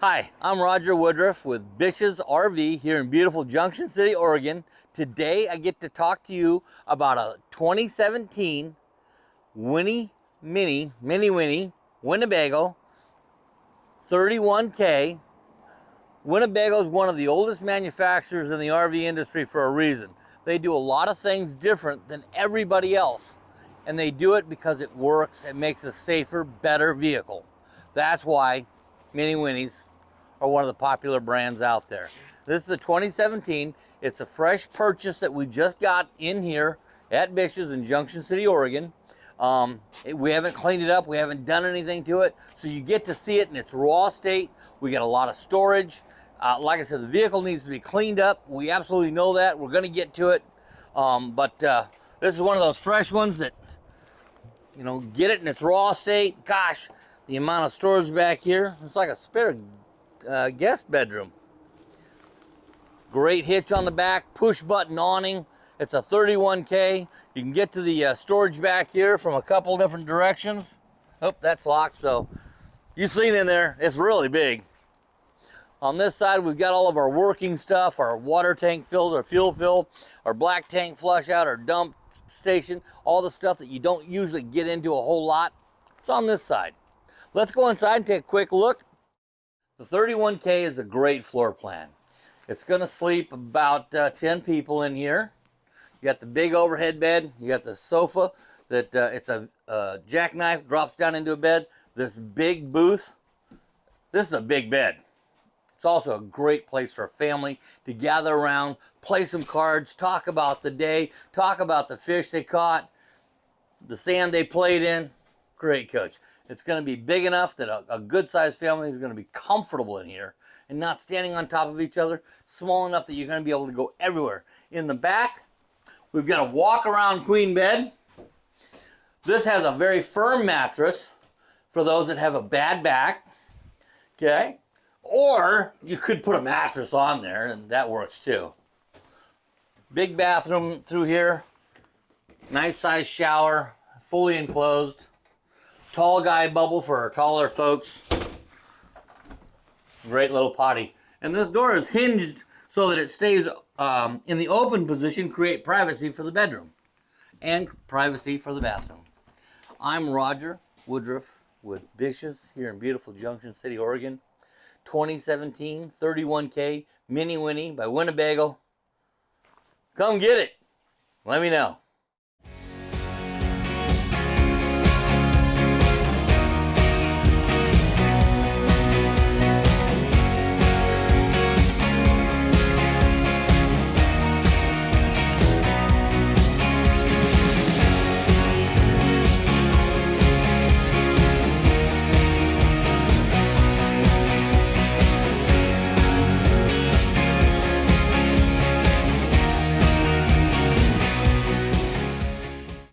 Hi, I'm RWoodruff with BISH'S RV here in beautiful Junction City, Oregon. Today I get to talk to you about a 2017 Winnie Winnie Winnebago 31K. Winnebago is one of the oldest manufacturers in the RV industry for a reason. They do a lot of things different than everybody else, and they do it because it works. It makes a safer, better vehicle. That's why Minnie Winnies are one of the popular brands out there. This is a 2017. It's a fresh purchase that we just got in here at BISH'S in Junction City, Oregon. We haven't cleaned it up. We haven't done anything to it. So you get to see it in its raw state. We got a lot of storage. Like I said, the vehicle needs to be cleaned up. We absolutely know that. We're going to get to it. But this is one of those fresh ones that, you know, get it in its raw state. Gosh, the amount of storage back here. It's like a spare guest bedroom. Great hitch on the back, push button awning. It's a 31K. You can get to the storage back here from a couple different directions. Oh, that's locked, so you've seen in there. It's really big. On this side, we've got all of our working stuff, our water tank fills, our fuel fill, our black tank flush out, our dump station, all the stuff that you don't usually get into a whole lot. It's on this side. Let's go inside and take a quick look. The 31K is a great floor plan. It's going to sleep about 10 people in here. You got the big overhead bed. You got the sofa that it's a jackknife, drops down into a bed. This big booth. This is a big bed. It's also a great place for a family to gather around, play some cards, talk about the day, talk about the fish they caught, the sand they played in. Great coach. It's going to be big enough that a good-sized family is going to be comfortable in here and not standing on top of each other. Small enough that you're going to be able to go everywhere. In the back, we've got a walk-around queen bed. This has a very firm mattress for those that have a bad back. Okay? Or you could put a mattress on there, and that works too. Big bathroom through here. Nice-sized shower, fully enclosed. Tall guy bubble for our taller folks. Great little potty. And this door is hinged so that it stays in the open position, create privacy for the bedroom and privacy for the bathroom. I'm RWoodruff with BISH'S here in beautiful Junction City, Oregon. 2017 31K Minnie Winnie by Winnebago. Come get it. Let me know.